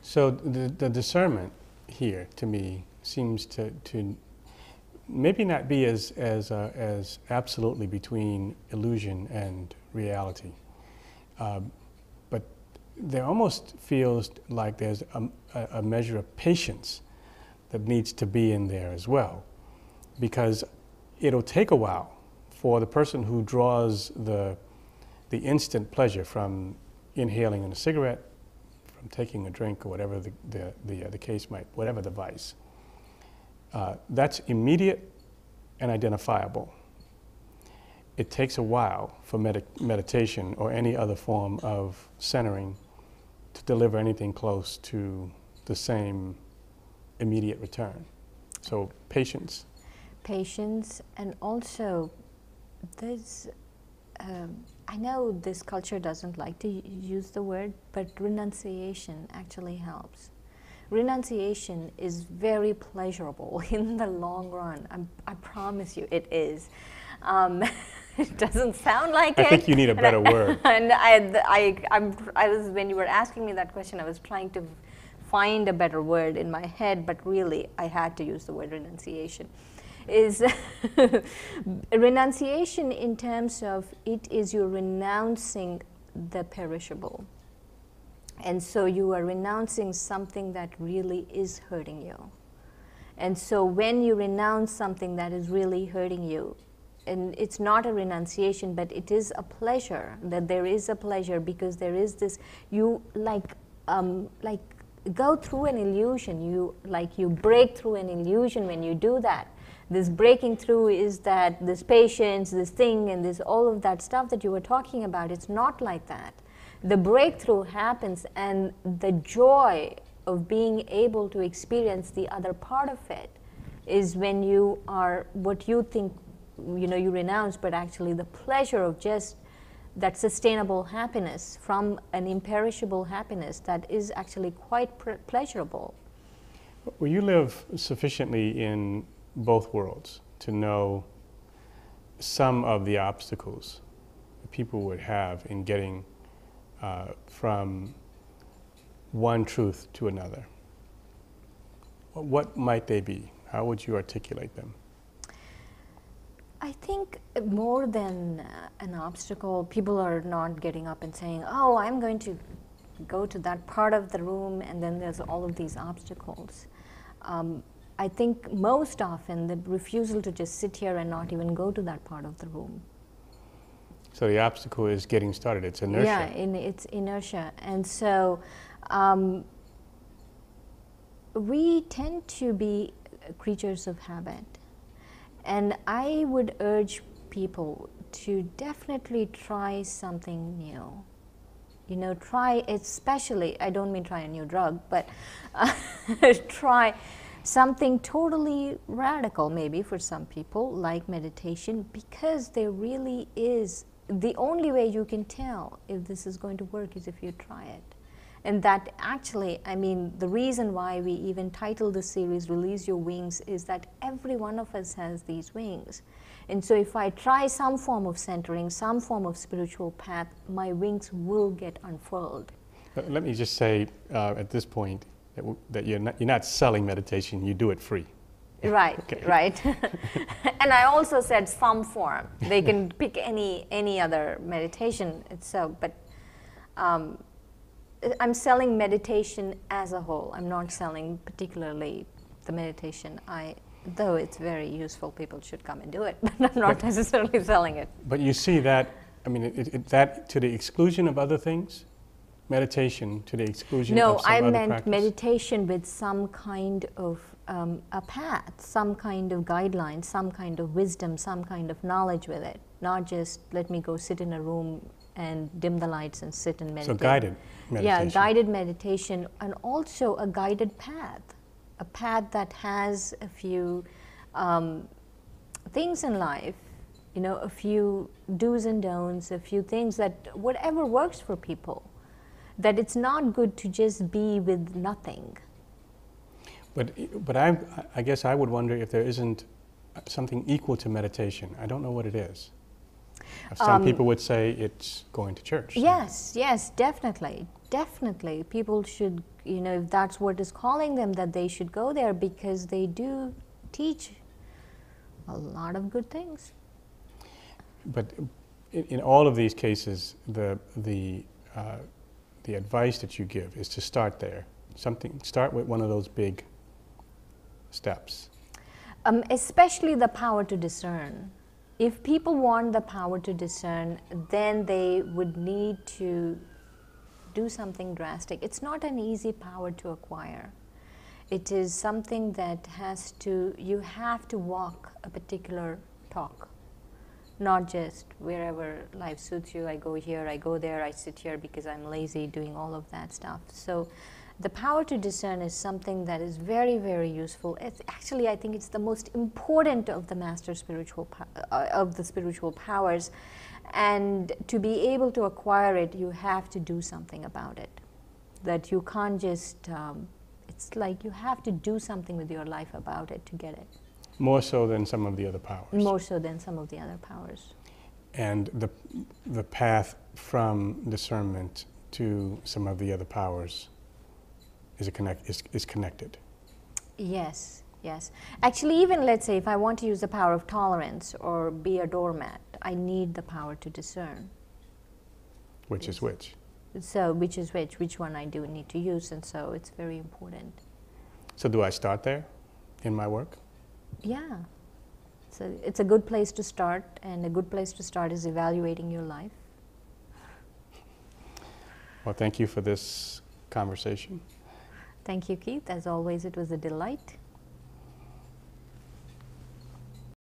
So the discernment here, to me, seems to maybe not be as absolutely between illusion and reality, but there almost feels like there's a measure of patience that needs to be in there as well, because it'll take a while for the person who draws the instant pleasure from inhaling a cigarette, from taking a drink, or whatever the case might, whatever the vice. That's immediate and identifiable. It takes a while for meditation or any other form of centering to deliver anything close to the same immediate return. So patience. Patience, and also there's, I know this culture doesn't like to use the word, but renunciation actually helps. Renunciation is very pleasurable in the long run. I promise you it is. It doesn't sound like it. I think you need a better word. And I was, when you were asking me that question, I was trying to find a better word in my head, but really I had to use the word renunciation. Is renunciation in terms of it is you renouncing the perishable. And so you are renouncing something that really is hurting you. And so when you renounce something that is really hurting you, and it's not a renunciation, but it is a pleasure, that there is a pleasure because there is this, you like go through an illusion, you break through an illusion when you do that. This breaking through is that this patience, this thing, and this all of that stuff that you were talking about, it's not like that. The breakthrough happens, and the joy of being able to experience the other part of it is when you are what you think, you renounce, but actually the pleasure of just that sustainable happiness from an imperishable happiness that is actually quite pleasurable. Well, you live sufficiently in both worlds to know some of the obstacles people would have in getting from one truth to another. What might they be? How would you articulate them? I think more than an obstacle, people are not getting up and saying, oh, I'm going to go to that part of the room, and then there's all of these obstacles. I think most often the refusal to just sit here and not even go to that part of the room. So the obstacle is getting started, it's inertia. Yeah, it's inertia. And so we tend to be creatures of habit. And I would urge people to definitely try something new. Try, especially, I don't mean try a new drug, but try something totally radical maybe for some people, like meditation, because there really is, the only way you can tell if this is going to work is if you try it. And that actually, the reason why we even titled the series Release Your Wings is that every one of us has these wings. And so if I try some form of centering, some form of spiritual path, my wings will get unfurled. Let me just say at this point that you're not selling meditation, you do it free. Right, okay. Right. And I also said some form. They can pick any other meditation. But I'm selling meditation as a whole. I'm not selling particularly the meditation. Though it's very useful, people should come and do it, but I'm not necessarily selling it. But you see that, that to the exclusion of other things? Meditation to the exclusion of some other practice? No, I meant meditation with some kind of a path, some kind of guideline, some kind of wisdom, some kind of knowledge with it. Not just let me go sit in a room and dim the lights and sit and meditate. So guided meditation. Yeah, guided meditation, and also a guided path. A path that has a few things in life, a few do's and don'ts, a few things that whatever works for people. That it's not good to just be with nothing. But I guess I would wonder if there isn't something equal to meditation. I don't know what it is. Some people would say it's going to church. Yes, definitely. Definitely. People should, you know, if that's what is calling them, that they should go there, because they do teach a lot of good things. But in all of these cases, the advice that you give is to start there. Start with one of those big steps. Especially the power to discern. If people want the power to discern, then they would need to do something drastic. It's not an easy power to acquire. It is something that you have to walk a particular talk. Not just wherever life suits you, I go here, I go there, I sit here because I'm lazy, doing all of that stuff. So the power to discern is something that is very, very useful. It's actually, I think it's the most important of the master spiritual of the spiritual powers. And to be able to acquire it, you have to do something about it. That you can't just, it's like you have to do something with your life about it to get it. More so than some of the other powers. More so than some of the other powers. And the path from discernment to some of the other powers is connected. Yes, yes. Actually, even let's say if I want to use the power of tolerance or be a doormat, I need the power to discern. Which is which? So which is which one I do need to use, and so it's very important. So do I start there in my work? Yeah. So it's a good place to start, and a good place to start is evaluating your life. Well, thank you for this conversation. Thank you, Keith. As always, it was a delight.